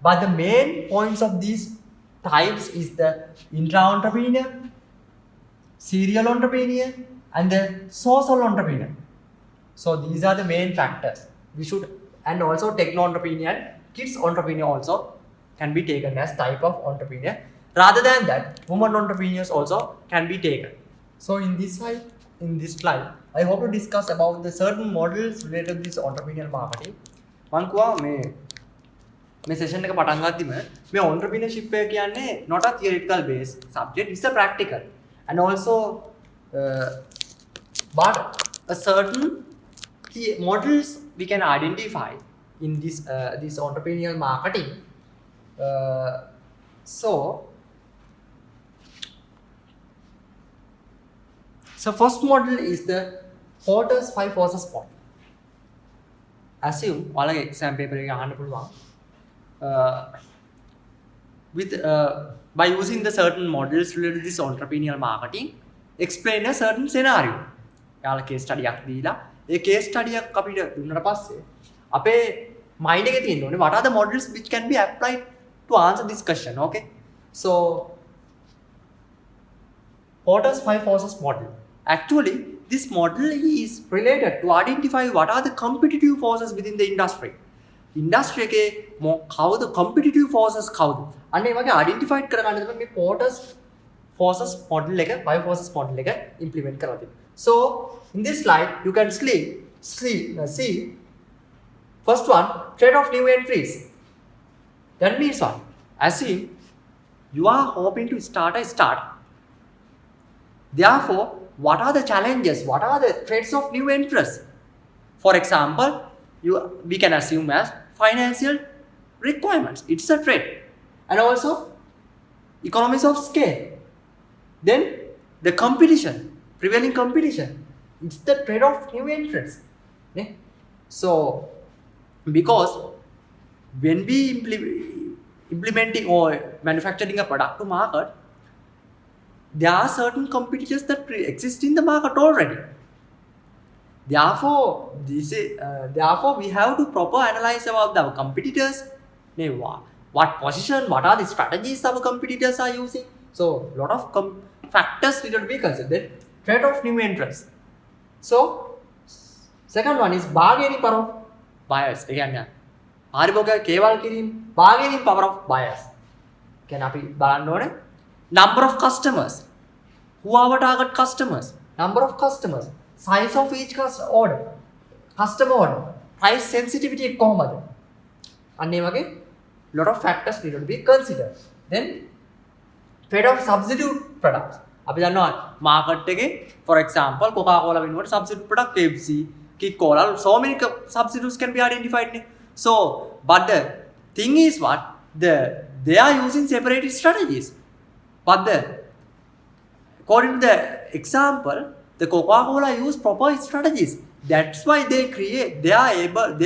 But the main points of these types is the intra-entrepreneur, serial entrepreneur, and the social entrepreneur. So these are the main factors. And also techno-entrepreneur and kids entrepreneur also can be taken as type of entrepreneur. Rather than that, women entrepreneurs also can be taken. So in this slide, I hope to discuss about the certain models related to this entrepreneurial marketing. මම කිව්වා මේ session එක පටන් ගත්තීම මේ entrepreneurship එක කියන්නේ not a theoretical based subject, it's a practical. And also but a certain models we can identify in this entrepreneurial marketing. So first model is the Porter's 5 forces model. Assume ඔයාලගේ exam paper එකේ අහන්න පුළුවන් by using the certain models related to this entrepreneurial marketing, explain a certain scenario. යාලා case study එකක් දීලා ඒ case study එක අපිට දුන්නාට පස්සේ අපේ mind එකේ තියෙන්න ඕනේ what are the models which can be applied to answer this question. Okay, so Porter's 5 forces model. Actually, this model is related to identify what are the competitive forces within the industry. Industry එකේ කවුද competitive forces කවුද? අන්න ඒ වගේ identify කරගන්න තමයි මේ Porter's forces model එක 5 forces model එක implement කරලා තියෙන්නේ. So in this slide you can see first one, trade of new entries. That means what? Assume you are hoping to start a startup. Therefore, what are the challenges? What are the threats of new entrants? For example, we can assume as financial requirements. It's a threat. And also economies of scale. Then the competition, prevailing competition. It's the threat of new entrants. So, because when we implementing or manufacturing a product to market, there are certain competitors that exist in the market already. Therefore, therefore we have to proper analyze about our competitors. What position, what are the strategies our competitors are using. So, lot of factors need to be considered. Then, threat of new entrants. So, second one is bargaining power of buyers. Again, bargaining power of buyers. Can I be number of customers. Who are our target customers? Number of customers. Size of each customer order. Price sensitivity කොහොමද? අන්න ඒ වගේ lot of factors need to be considered. Then trade of substitute products. අපි දන්නවා market එකේ for example Coca-Cola වෙනුවට substitute product Pepsi, Coca-Cola, so many substitutes can be identified. So, but the thing is what? They are using separate strategies. But according to the example, the Coca-Cola use proper strategies. That's why they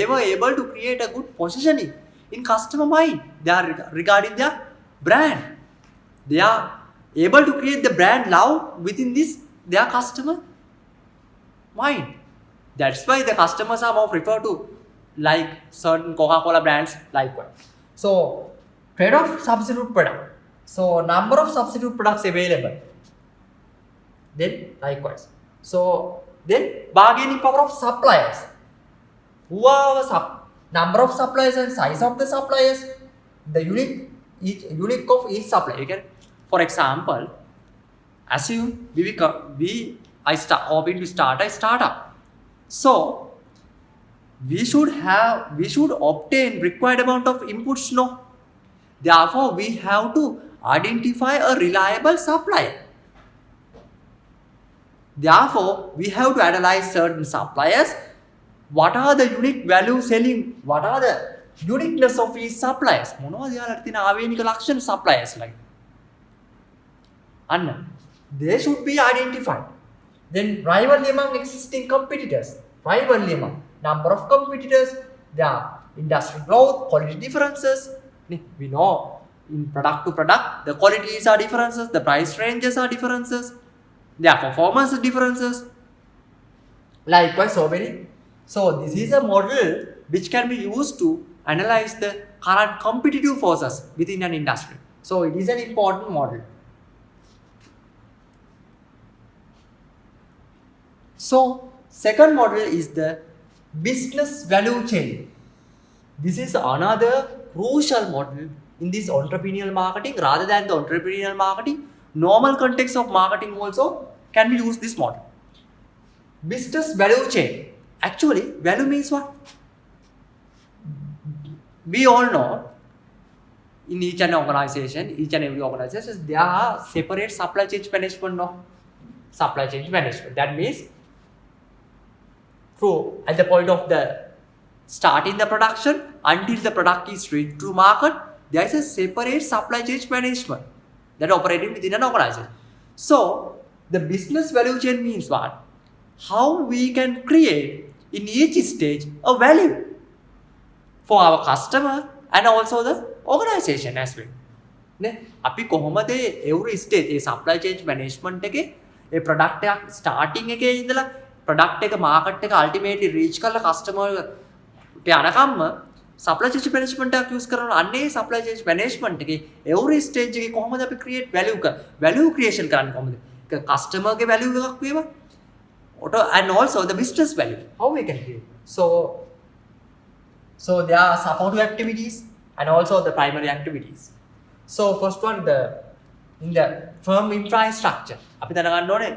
were able to create a good positioning in customer mind. They are regarding their brand. They are able to create the brand love within their customer mind. That's why the customers are more preferred to like certain Coca-Cola brands likewise. So, trade of substitute product. So, number of substitute products available. Then likewise. So, then bargaining power of suppliers. Who are our number of suppliers and size of the suppliers? The unique of each supplier. Okay? For example, assume I hoping to start a startup. So, we should obtain required amount of inputs. No. Therefore, we have to identify a reliable supplier. Therefore, we have to analyze certain suppliers. What are the unique value selling? What are the uniqueness of each suppliers? මොනවද යාලට තියෙන ආවේනික ලක්ෂණ suppliers like? අන්න they should be identified. Then rivalry among existing competitors. Rivalry among number of competitors, their industry growth, quality differences. We know in product to product, the qualities are differences, the price ranges are differences, their performance differences. Likewise, so many. So, this is a model which can be used to analyze the current competitive forces within an industry. So, it is an important model. So, second model is the business value chain. This is another crucial model in this entrepreneurial marketing. Rather than the entrepreneurial marketing, normal context of marketing also can be used this model. Business value chain. Actually, value means what? We all know in each and every organization, there are separate supply chain management. No? Supply chain management. That means at the point of the starting the production until the product is reached to market, there is a separate supply chain management that operating within an organization. So, the business value chain means what? How we can create in each stage a value for our customer and also the organization as well. අපි කොහොමද every stage ඒ supply chain management එකේ ඒ product එක starting එකේ ඉඳලා product එක market එක ultimately reach කරලා customer ට යනකම්ම supply chain management එකක් use කරනවා. අන්නේ supply chain management එකේ every stage එකේ කොහොමද අපි create value creation කරන්නේ කොහොමද? customer ගේ value එකක් වේවා. And also the business value. How we can create? So there are supportive activities and also the primary activities. So first one, in the firm infrastructure. අපි දැනගන්න ඕනේ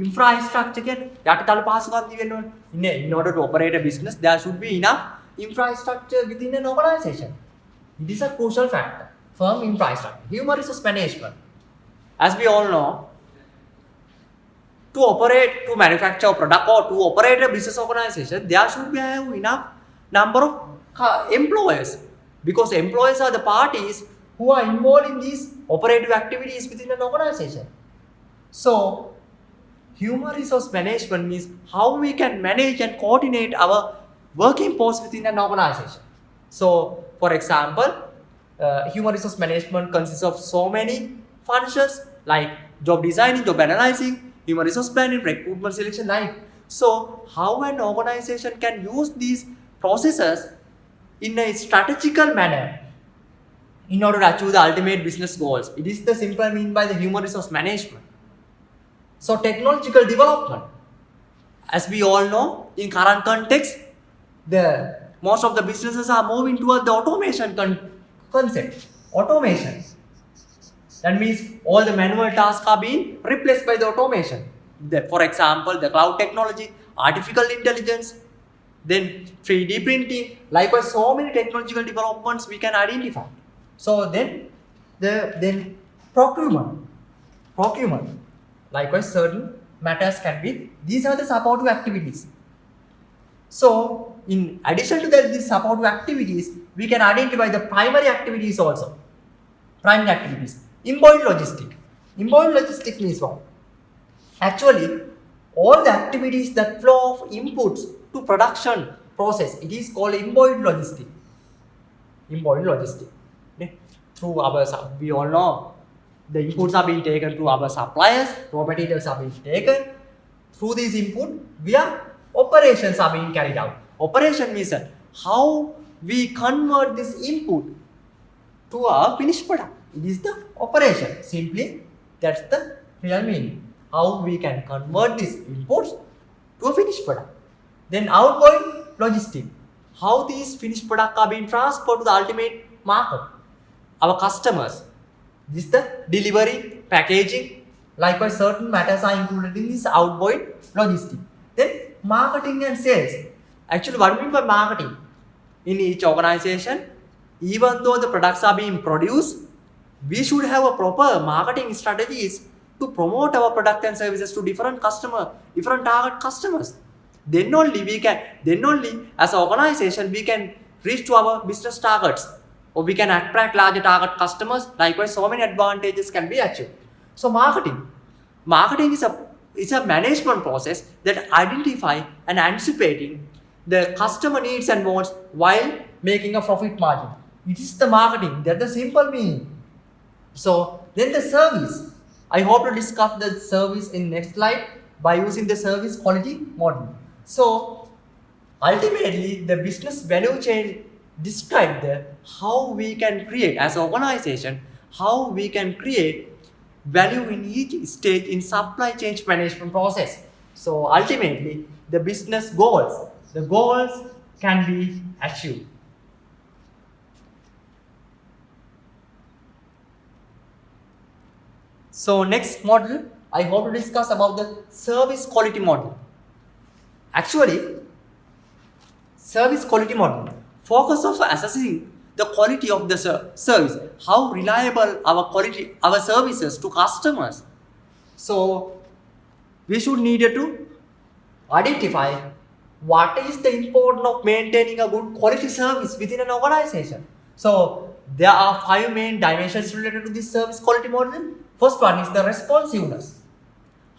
infrastructure කියන්නේ යටිතල පහසුකම් දිවෙන්න ඕනේ. In order to operate a business, there should be enough infrastructure within an organization. It is a crucial factor. Firm infrastructure. Human resource management. As we all know, to manufacture a product or to operate a business organization, there should be enough number of employees, because employees are the parties who are involved in these operative activities within an organization. So, human resource management means how we can manage and coordinate our working force within an organization. So, for example, human resource management consists of so many functions like job designing, job analyzing, human resource planning, recruitment selection, like. So, how an organization can use these processes in a strategical manner in order to achieve the ultimate business goals. It is the simple mean by the human resource management. So, technological development. As we all know, in current context, the most of the businesses are moving toward the automation concept. Automation. That means all the manual tasks are being replaced by the automation. For example, the cloud technology, artificial intelligence, then 3D printing, likewise so many technological developments we can identify. So then procurement, likewise certain matters can be, these are the supportive activities. So in addition to these supportive activities, we can identify the primary activities also. Primary activities. Inbound logistics. Inbound logistics means what? Actually, all the activities that flow of inputs to production process, it is called inbound logistics. Inbound logistics. Okay? Through our, we all know, the inputs are being taken to our suppliers, raw materials are being taken. Through these input, via operations are being carried out. Operation means how we convert this input to a finished product. It is the operation. Simply, that's the real meaning. How we can convert these inputs to a finished product. Then outgoing logistics. How these finished products are being transferred to the ultimate market. Our customers. This is the delivery, packaging. Likewise, certain matters are included in this outgoing logistics. Then marketing and sales. Actually, what do you mean by marketing? In each organization, even though the products are being produced, we should have a proper marketing strategies to promote our product and services to different target customers. Then only as an organization we can reach to our business targets, or we can attract larger target customers. Likewise, so many advantages can be achieved. So marketing is a management process that identify and anticipating the customer needs and wants while making a profit margin. It is the marketing. That's the simple meaning. So then the service. I hope to discuss the service in next slide by using the service quality model. So ultimately, the business value chain describe how we can create as an organization, how we can create value in each stage in supply chain management process. So ultimately, the business goals can be achieved. So next model, I hope to discuss about the service quality model. Actually, service quality model focus of assessing the quality of the service, how reliable our services to customers. So we should need to identify what is the importance of maintaining a good quality service within an organization. So there are 5 main dimensions related to this service quality model. First one is the responsiveness.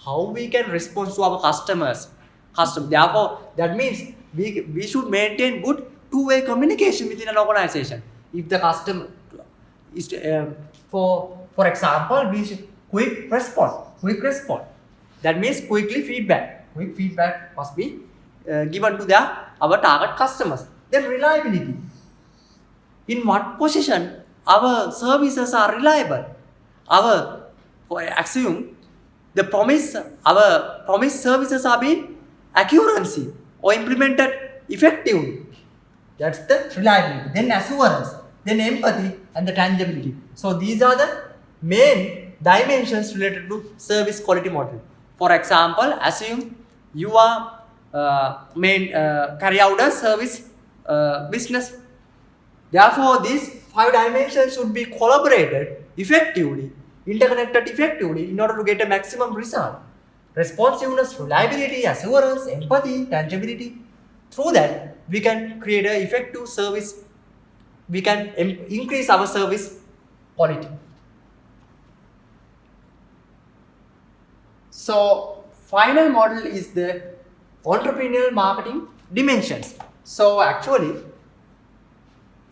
How we can respond to our customers. Therefore, that means we should maintain good two-way communication within an organization. If the customer is, for example, we should quick response. That means quick feedback must be given to our target customers. Then reliability. In what position our services are reliable? Assume our promised services are being accuracy or implemented effectively. That's the reliability. Then assurance, then empathy and the tangibility. So these are the main dimensions related to service quality model. For example, assume you are carry out a service business. Therefore, these 5 dimensions should be collaborated effectively, interconnected effectively in order to get a maximum result. Responsiveness, reliability, assurance, empathy, tangibility. Through that, we can create an effective service. We can increase our service quality. So, final model is the entrepreneurial marketing dimensions. So actually,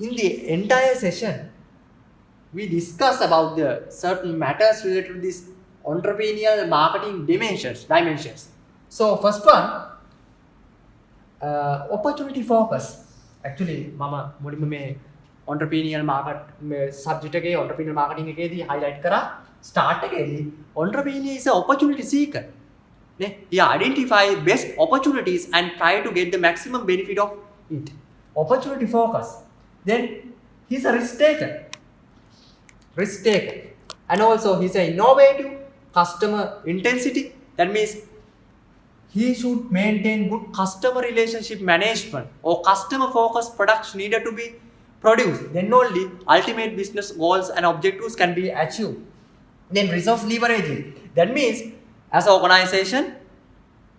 in the entire session, we discuss about the certain matters related to this entrepreneurial marketing dimensions. So first one, opportunity focus. Actually, mama මුලින්ම මේ entrepreneurial market මේ subject එකේ entrepreneurial marketing එකේදී highlight කරා start එකේදී entrepreneur is a opportunity seeker. He identify best opportunities and try to get the maximum benefit of it. Opportunity focus. Then he's a risk taker. And also he's an innovative customer intensity. That means he should maintain good customer relationship management or customer focused products needed to be produced. Then only ultimate business goals and objectives can be achieved. Then resource leveraging. That means as an organization,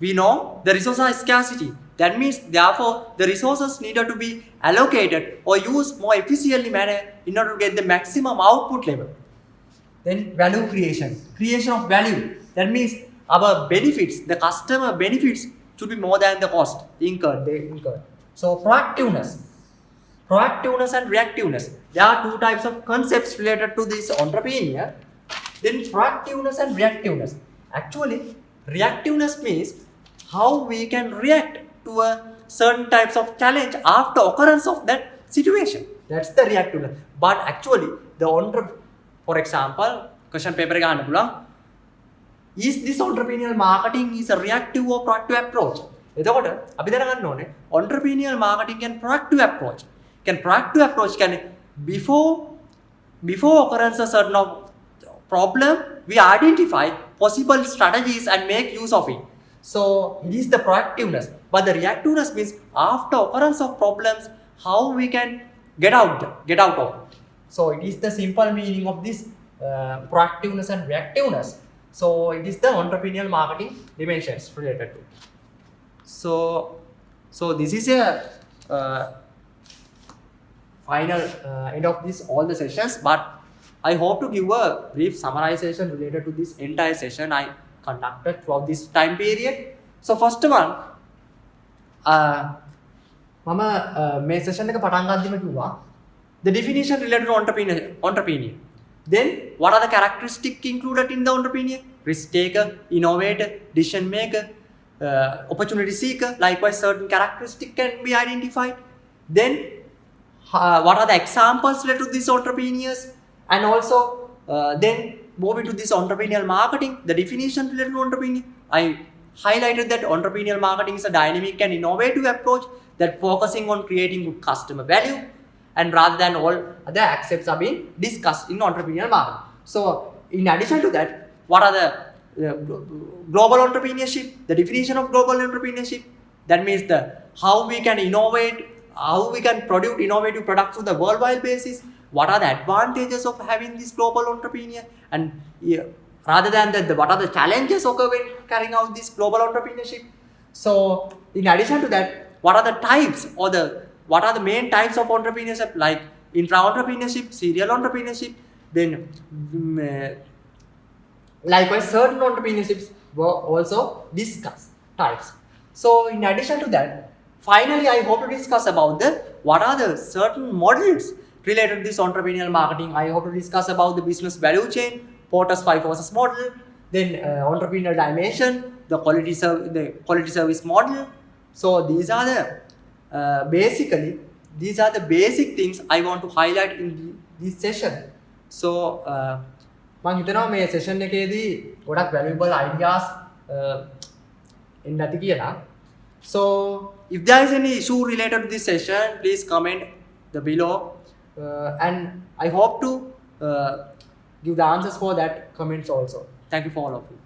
we know the resource are scarcity. That means therefore the resources needed to be allocated or used more efficiently manner in order to get the maximum output level. Then value creation of value. That means our benefits, the customer benefits should be more than the cost incurred. So proactiveness and reactiveness. There are two types of concepts related to this entrepreneur. Then proactiveness and reactiveness. Actually, reactiveness means how we can react to a certain types of challenge after occurrence of that situation. That's the reactiveness. But actually, for example, question paper ගන්න පුළුවන්. Is this entrepreneurial marketing is a reactive or proactive approach? එතකොට අපි දැනගන්න ඕනේ entrepreneurial marketing can proactive approach. Can before occurrence a certain of problem, we identify possible strategies and make use of it. So it is the proactiveness. But the reactiveness means after occurrence of problems, how we can get out of it. So it is the simple meaning of this proactiveness and reactiveness. So it is the entrepreneurial marketing dimensions related to. So this is a final end of this all the sessions. But I hope to give a brief summarization related to this entire session I conducted throughout this time period. So first one, මම මේ session එක පටන් ගන්නදිම කිව්වා the definition related to entrepreneur. Then what are the characteristics included in the entrepreneur? Risk taker, innovator, decision maker, opportunity seeker. Likewise, certain characteristics can be identified. Then what are the examples related to these entrepreneurs? And also then moving to this entrepreneurial marketing, the definition related to entrepreneur. I highlighted that entrepreneurial marketing is a dynamic and innovative approach that focusing on creating good customer value, and rather than all other aspects are being discussed in entrepreneurial marketing. So in addition to that, what are the global entrepreneurship, the definition of global entrepreneurship. That means how we can innovate, how we can produce innovative products on the worldwide basis. What are the advantages of having this global entrepreneur, and rather than that, what are the challenges occur when carrying out this global entrepreneurship. So in addition to that, what are the types or what are the main types of entrepreneurship, like intra-entrepreneurship, serial entrepreneurship. Then likewise certain entrepreneurships were also discussed types. So in addition to that, finally I hope to discuss about what are the certain models related to this entrepreneurial marketing. I hope to discuss about the business value chain, Porter's 5 forces model, then entrepreneurial dimension, the quality service model. So these are the basic things I want to highlight in this session. So මම හිතනවා මේ session එකේදී ගොඩක් valuable ideas එන්න ඇති කියලා. So if there is any issue related to this session, please comment below. And I hope to give the answers for that comments also. Thank you for all of you.